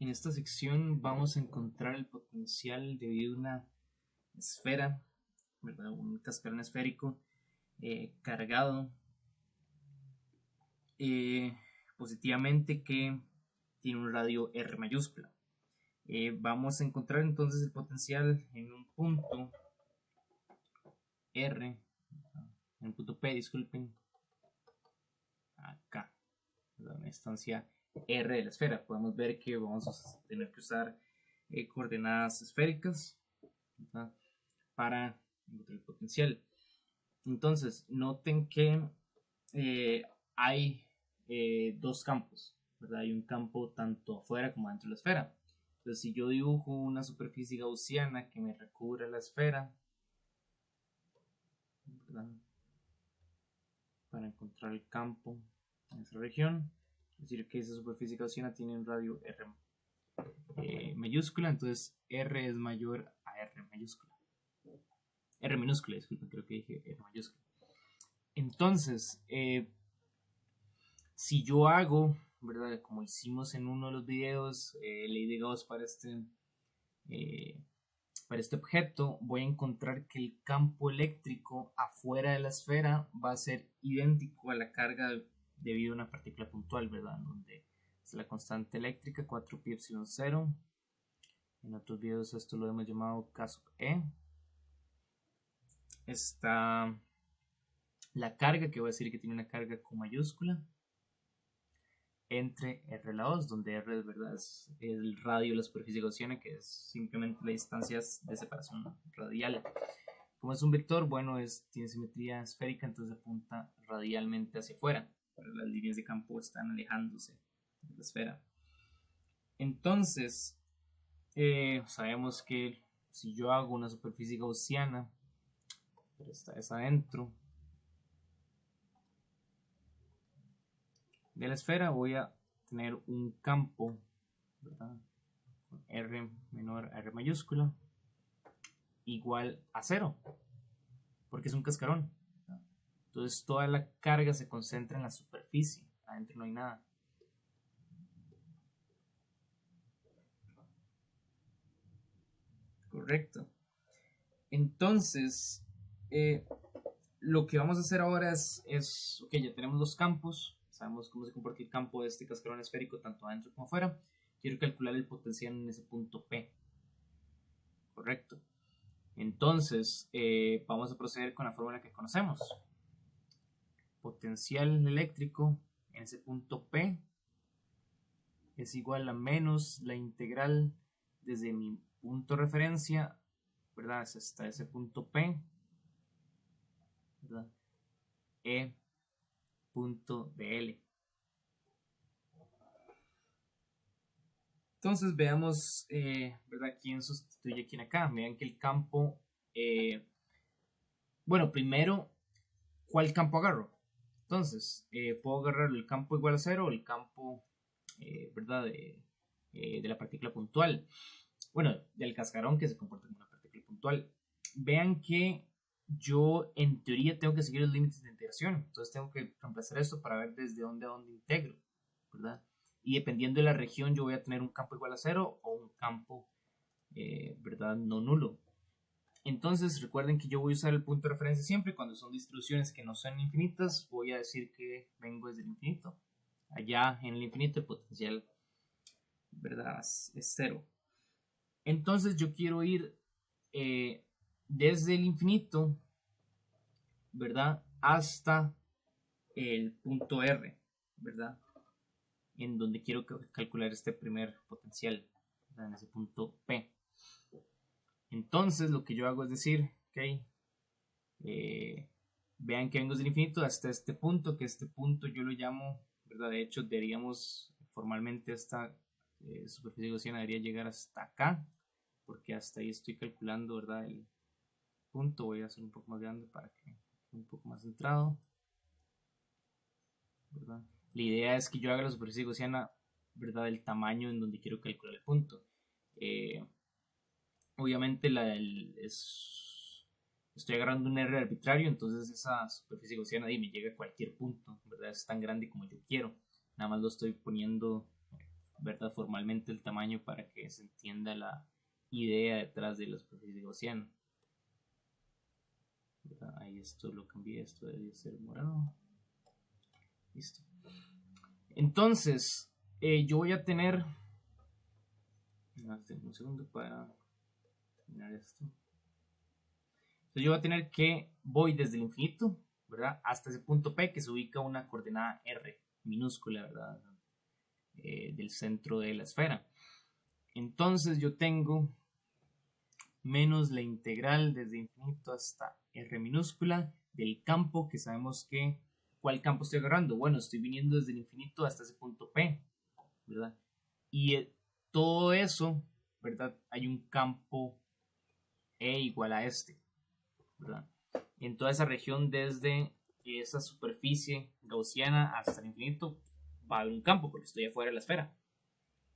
En esta sección vamos a encontrar el potencial debido a una esfera, ¿verdad? Un cascarón esférico cargado positivamente que tiene un radio R mayúscula. Vamos a encontrar entonces el potencial en un punto R, en un punto P, disculpen, acá, ¿verdad? Una instancia R de la esfera. Podemos ver que vamos a tener que usar coordenadas esféricas, ¿verdad? Para encontrar el potencial. Entonces, noten que hay dos campos, ¿verdad? Hay un campo tanto afuera como dentro de la esfera. Entonces, si yo dibujo una superficie gaussiana que me recubra la esfera, ¿verdad? Para encontrar el campo en esa región, es decir, que esa superficie gaussiana tiene un radio R mayúscula, entonces R es mayor a R mayúscula. R minúscula, disculpen, creo que dije R mayúscula. Entonces, si yo hago, ¿verdad? Como hicimos en uno de los videos, ley de Gauss para este objeto, voy a encontrar que el campo eléctrico afuera de la esfera va a ser idéntico a la carga debido a una partícula puntual, ¿verdad? Donde es la constante eléctrica 4pi epsilon 0. En otros videos esto lo hemos llamado K sub E. Está la carga, que voy a decir que tiene una carga con mayúscula, entre R la 2, donde R es, ¿verdad? Es el radio de la superficie gaussiana, que es simplemente la distancia de separación radial. Como es un vector, bueno, tiene simetría esférica, entonces apunta radialmente hacia afuera. Pero las líneas de campo están alejándose de la esfera. Entonces, sabemos que si yo hago una superficie gaussiana, pero esta es adentro de la esfera, voy a tener un campo, ¿verdad? R menor a R mayúscula igual a 0, porque es un cascarón. Entonces toda la carga se concentra en la superficie, adentro no hay nada. Correcto. Entonces, lo que vamos a hacer ahora ok, ya tenemos los campos, sabemos cómo se comporta el campo de este cascarón esférico tanto adentro como afuera. Quiero calcular el potencial en ese punto P. Correcto. Entonces, vamos a proceder con la fórmula que conocemos. Potencial eléctrico en ese punto P es igual a menos la integral desde mi punto de referencia, ¿verdad? Hasta ese punto P, ¿verdad? E punto de L. Entonces veamos, ¿verdad? ¿Quién sustituye a quién acá? Vean que el campo, bueno, primero, ¿cuál campo agarro? Entonces, puedo agarrar el campo igual a 0 o el campo, ¿verdad? De la partícula puntual. Bueno, del cascarón que se comporta como una partícula puntual. Vean que yo en teoría tengo que seguir los límites de integración. Entonces tengo que reemplazar esto para ver desde dónde a dónde integro, ¿verdad? Y dependiendo de la región yo voy a tener un campo igual a 0 o un campo, ¿verdad? No nulo. Entonces recuerden que yo voy a usar el punto de referencia siempre. Cuando son distribuciones que no son infinitas, voy a decir que vengo desde el infinito. Allá en el infinito el potencial, ¿verdad? Es 0. Entonces yo quiero ir desde el infinito, ¿verdad? Hasta el punto R, ¿verdad? En donde quiero calcular este primer potencial, ¿verdad? En ese punto P. Entonces lo que yo hago es decir, ok, vean que vengo desde el infinito hasta este punto, que este punto yo lo llamo, ¿verdad? De hecho, deberíamos formalmente esta superficie gaussiana debería llegar hasta acá, porque hasta ahí estoy calculando, ¿verdad? El punto. Voy a hacer un poco más grande para que esté un poco más centrado, ¿verdad? La idea es que yo haga la superficie gaussiana, ¿verdad? Del tamaño en donde quiero calcular el punto. Obviamente estoy agarrando un R arbitrario, entonces esa superficie gaussiana ahí me llega a cualquier punto, ¿verdad? Es tan grande como yo quiero. Nada más lo estoy poniendo ¿verdad? Formalmente el tamaño para que se entienda la idea detrás de la superficie gaussiana. Ahí esto lo cambié, esto debe ser morado. Listo. Entonces, yo voy a tener... un segundo para terminar esto. Entonces yo voy a tener que voy desde el infinito, ¿verdad? Hasta ese punto P que se ubica una coordenada R minúscula, ¿verdad? Del centro de la esfera. Entonces yo tengo menos la integral desde infinito hasta R minúscula del campo que sabemos que... ¿Cuál campo estoy agarrando? Bueno, estoy viniendo desde el infinito hasta ese punto P, ¿verdad? Y todo eso, ¿verdad? Hay un campo E igual a este, ¿verdad? En toda esa región desde esa superficie gaussiana hasta el infinito va a haber un campo porque estoy afuera de la esfera,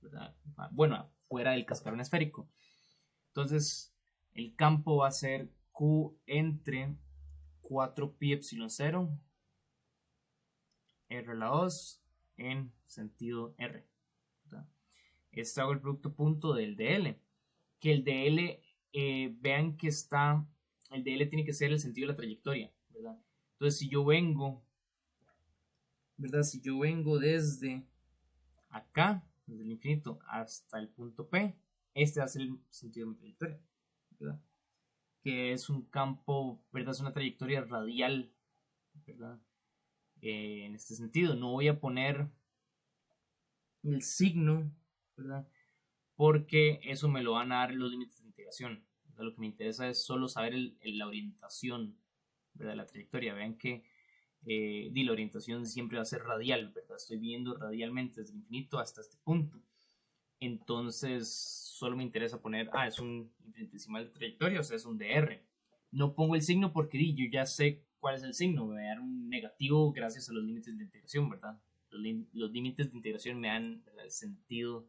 ¿verdad? Bueno, afuera del cascarón esférico. Entonces, el campo va a ser Q entre 4pi epsilon 0 R a la 2 en sentido R, ¿verdad? Este hago el producto punto del dl, que el dl, vean que está, el dl tiene que ser el sentido de la trayectoria, ¿verdad? Entonces si yo vengo, ¿verdad? Si yo vengo desde acá, desde el infinito hasta el punto P, este va a ser el sentido de mi trayectoria, ¿verdad? Que es un campo, ¿verdad? Es una trayectoria radial, ¿verdad? En este sentido, no voy a poner el signo, ¿verdad? Porque eso me lo van a dar los límites de integración. ¿Verdad? Lo que me interesa es solo saber la orientación, ¿verdad? La trayectoria. Vean que la orientación siempre va a ser radial, ¿verdad? Estoy viendo radialmente desde el infinito hasta este punto. Entonces, solo me interesa poner, es un infinitesimal de trayectoria, o sea, es un dr. No pongo el signo porque yo ya sé cuál es el signo, me va a dar un negativo gracias a los límites de integración, ¿verdad? Los límites de integración me dan, ¿verdad?, el sentido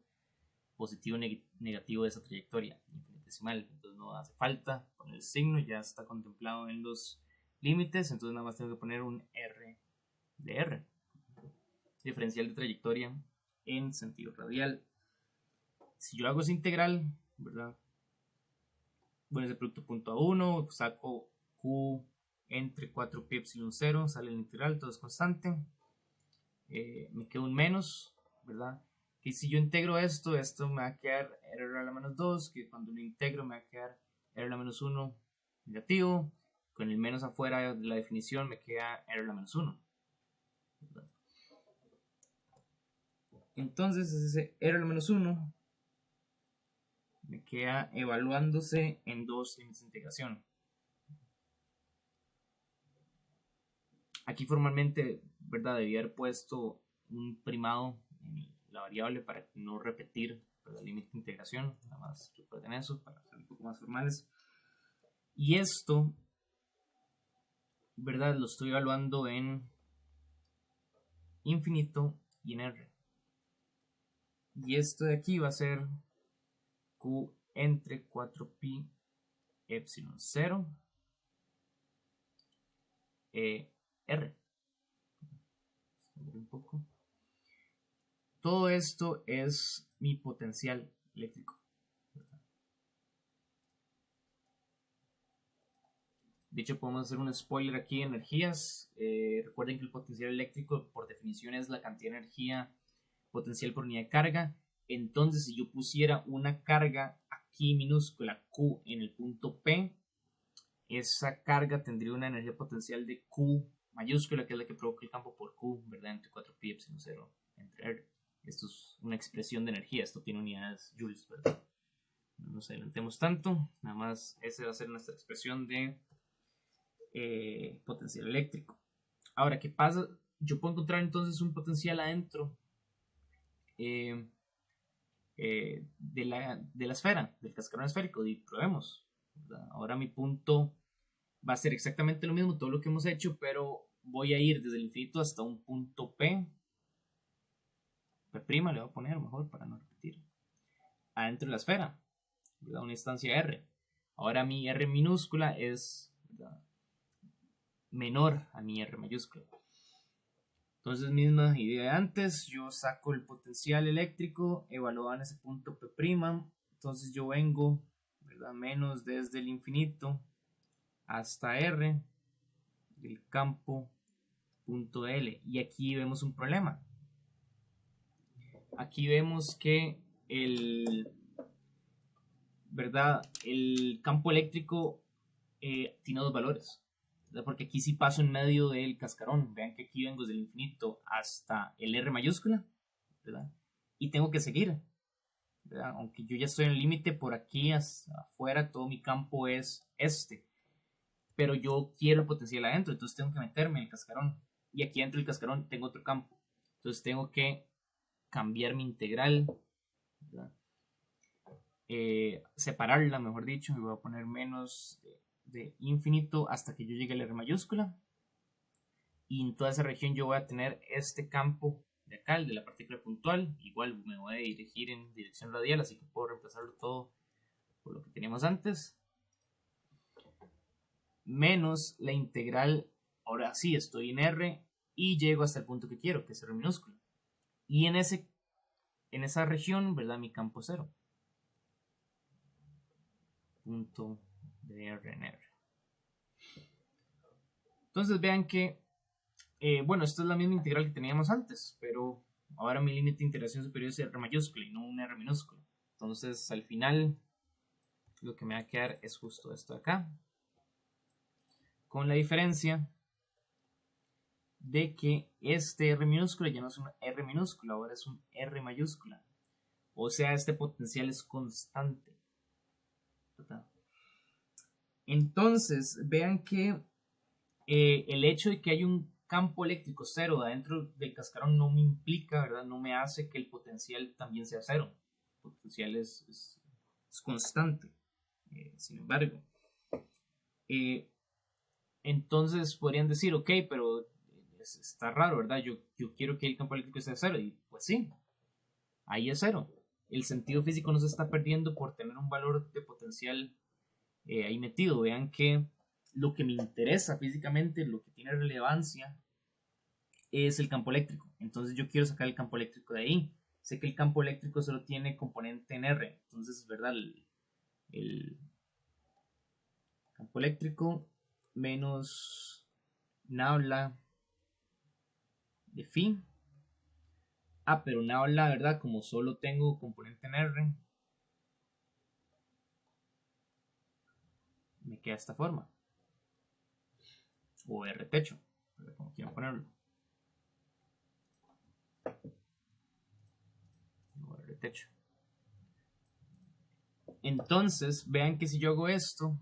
positivo o negativo de esa trayectoria infinitesimal. Entonces no hace falta poner el signo, ya está contemplado en los límites, entonces nada más tengo que poner un R de R, diferencial de trayectoria en sentido radial. Si yo hago esa integral, ¿verdad? Bueno, ese producto punto a 1, saco Q entre 4pi epsilon 0, sale el integral, todo es constante. Me queda un menos, ¿verdad? Que si yo integro esto me va a quedar r a la menos 2, que cuando lo integro me va a quedar r a la menos 1 negativo. Con el menos afuera de la definición me queda r a la menos 1. ¿Verdad? Entonces ese r a la menos 1 me queda evaluándose en dos límites de integración. Aquí formalmente, ¿verdad? Debía haber puesto un primado en la variable para no repetir el límite de integración. Nada más recuerden eso para ser un poco más formales. Y esto, ¿verdad? Lo estoy evaluando en infinito y en R. Y esto de aquí va a ser Q entre 4pi epsilon 0 R. Un poco. Todo esto es mi potencial eléctrico. De hecho, podemos hacer un spoiler aquí de energías. Recuerden que el potencial eléctrico, por definición, es la cantidad de energía potencial por unidad de carga. Entonces, si yo pusiera una carga aquí minúscula Q en el punto P, esa carga tendría una energía potencial de Q mayúscula, que es la que provoca el campo por Q, ¿verdad? Entre 4pi epsilon 0 entre R. Esto es una expresión de energía. Esto tiene unidades joules, ¿verdad? No nos adelantemos tanto. Nada más, esa va a ser nuestra expresión de potencial eléctrico. Ahora, ¿qué pasa? Yo puedo encontrar entonces un potencial adentro de la esfera, del cascarón esférico, y probemos. ¿Verdad? Ahora mi punto va a ser exactamente lo mismo, todo lo que hemos hecho, pero voy a ir desde el infinito hasta un punto P. P' le voy a poner mejor para no repetir. Adentro de la esfera, ¿verdad? Una instancia R. Ahora mi R minúscula es, ¿verdad?, menor a mi R mayúscula. Entonces, misma idea de antes, yo saco el potencial eléctrico evaluado en ese punto P', entonces yo vengo, ¿verdad? Menos desde el infinito hasta R del campo punto L. Y aquí vemos un problema. Aquí vemos que ¿verdad? El campo eléctrico tiene dos valores, ¿verdad? Porque aquí sí paso en medio del cascarón. Vean que aquí vengo desde el infinito hasta el R mayúscula, ¿verdad? Y tengo que seguir, ¿verdad? Aunque yo ya estoy en el límite, por aquí hasta afuera todo mi campo es este. Pero yo quiero el potencial adentro, entonces tengo que meterme en el cascarón. Y aquí dentro del cascarón tengo otro campo. Entonces tengo que cambiar mi integral, ¿verdad? Separarla, mejor dicho, y voy a poner menos de infinito hasta que yo llegue a la R mayúscula. Y en toda esa región yo voy a tener este campo de acá, el de la partícula puntual. Igual me voy a dirigir en dirección radial, así que puedo reemplazarlo todo por lo que teníamos antes. Menos la integral, ahora sí estoy en R y llego hasta el punto que quiero, que es R minúscula. Y en esa región, ¿verdad? Mi campo cero. Punto de R en R. Entonces vean que, bueno, esta es la misma integral que teníamos antes, pero ahora mi límite de integración superior es R mayúscula y no un R minúscula. Entonces al final lo que me va a quedar es justo esto de acá, con la diferencia de que este R minúscula ya no es un R minúscula, ahora es un R mayúscula. O sea, este potencial es constante, ¿verdad? Entonces, vean que el hecho de que hay un campo eléctrico cero adentro del cascarón no me implica, ¿verdad? No me hace que el potencial también sea cero. El potencial es constante. Sin embargo, entonces podrían decir, ok, pero está raro, ¿verdad? Yo quiero que el campo eléctrico sea cero. Y pues sí, ahí es cero. El sentido físico no se está perdiendo por tener un valor de potencial ahí metido. Vean que lo que me interesa físicamente, lo que tiene relevancia, es el campo eléctrico. Entonces yo quiero sacar el campo eléctrico de ahí. Sé que el campo eléctrico solo tiene componente en R. Entonces, es verdad, el campo eléctrico menos nabla de phi. Pero nabla, ¿verdad? Como solo tengo componente en R, me queda esta forma. O R techo, como quieran ponerlo. O R techo. Entonces, vean que si yo hago esto,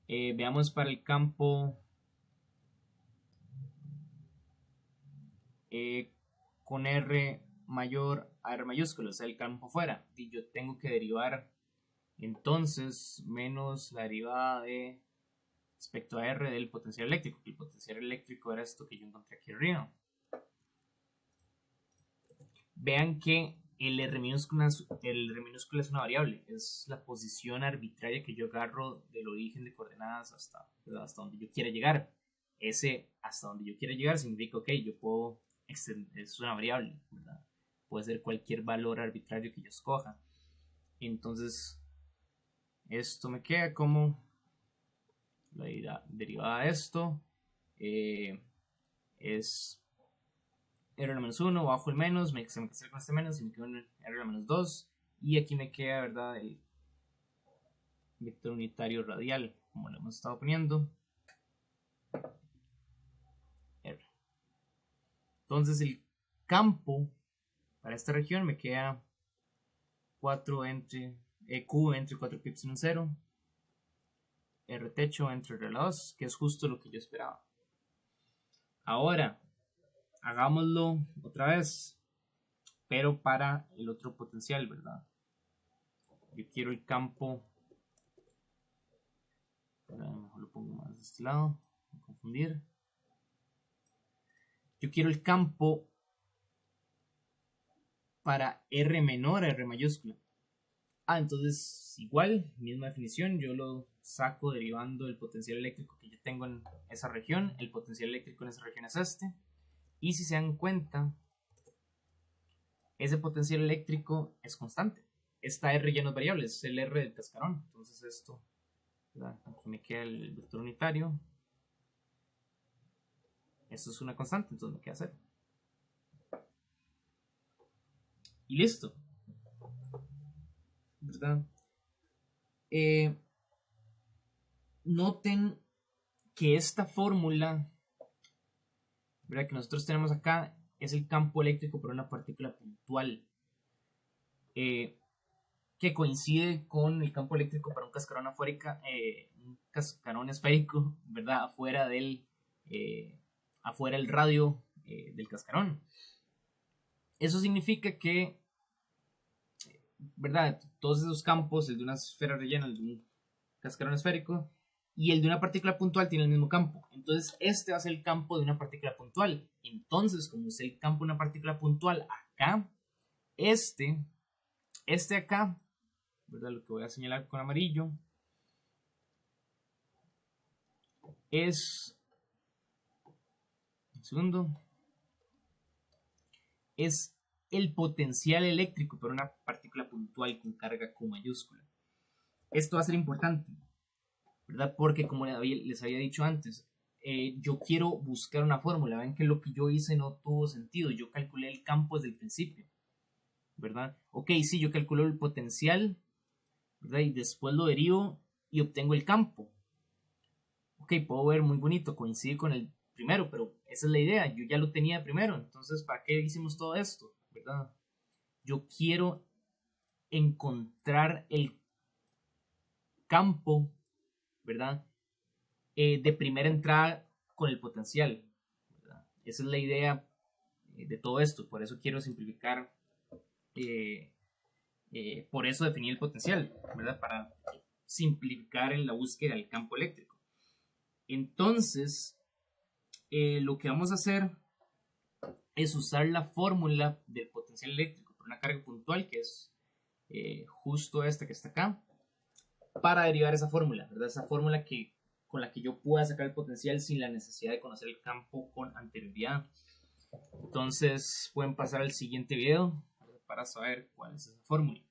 veamos para el campo con R mayor a R mayúsculo, o sea, el campo fuera. Y yo tengo que derivar entonces menos la derivada de respecto a R del potencial eléctrico. El potencial eléctrico era esto que yo encontré aquí arriba. Vean que el R minúscula es una variable, es la posición arbitraria que yo agarro del origen de coordenadas hasta donde yo quiera llegar. Ese hasta donde yo quiera llegar significa, ok, yo puedo extender, es una variable, ¿verdad? Puede ser cualquier valor arbitrario que yo escoja. Entonces, esto me queda como la derivada de esto es R a la menos 1, bajo el menos, se me queda con este menos y me quedo en R a la menos 2. Y aquí me queda, ¿verdad? El vector unitario radial, como lo hemos estado poniendo. R. Entonces el campo para esta región me queda 4 entre Q entre 4 pi epsilon 0. R techo entre R a la 2, que es justo lo que yo esperaba. Ahora, hagámoslo otra vez, pero para el otro potencial, ¿verdad? Yo quiero el campo, mejor lo pongo más de este lado, no confundir. Yo quiero el campo para R menor a R mayúscula. Entonces igual, misma definición, yo lo saco derivando el potencial eléctrico que yo tengo en esa región. El potencial eléctrico en esa región es este. Y si se dan cuenta, ese potencial eléctrico es constante. Esta R ya no es variable, es el R del cascarón. Entonces esto, ¿verdad? Aquí me queda el vector unitario. Esto es una constante, entonces me queda 0. Y listo. ¿Verdad? Noten que esta fórmula, ¿verdad?, que nosotros tenemos acá es el campo eléctrico por una partícula puntual, que coincide con el campo eléctrico para un cascarón esférico, ¿verdad?, afuera del radio del cascarón. Eso significa que, ¿verdad?, todos esos campos, el de una esfera rellena, el de un cascarón esférico y el de una partícula puntual, tiene el mismo campo. Entonces este va a ser el campo de una partícula puntual. Entonces, como es el campo de una partícula puntual acá, este acá, ¿verdad?, lo que voy a señalar con amarillo es, un segundo, es el potencial eléctrico para una partícula puntual con carga Q mayúscula. Esto va a ser importante, ¿verdad? Porque como les había dicho antes, yo quiero buscar una fórmula. Ven que lo que yo hice no tuvo sentido. Yo calculé el campo desde el principio, ¿verdad? Ok, sí, yo calculo el potencial, ¿verdad? Y después lo derivo y obtengo el campo. Ok, puedo ver muy bonito, coincide con el primero, pero esa es la idea. Yo ya lo tenía primero, entonces ¿para qué hicimos todo esto? ¿Verdad? Yo quiero encontrar el campo, ¿verdad?, de primera entrada con el potencial, ¿verdad? Esa es la idea de todo esto. Por eso quiero simplificar, por eso definir el potencial, ¿verdad?, para simplificar en la búsqueda del campo eléctrico. Entonces, lo que vamos a hacer es usar la fórmula del potencial eléctrico por una carga puntual, que es justo esta que está acá, para derivar esa fórmula, ¿verdad? Esa fórmula con la que yo pueda sacar el potencial sin la necesidad de conocer el campo con anterioridad. Entonces pueden pasar al siguiente video para saber cuál es esa fórmula.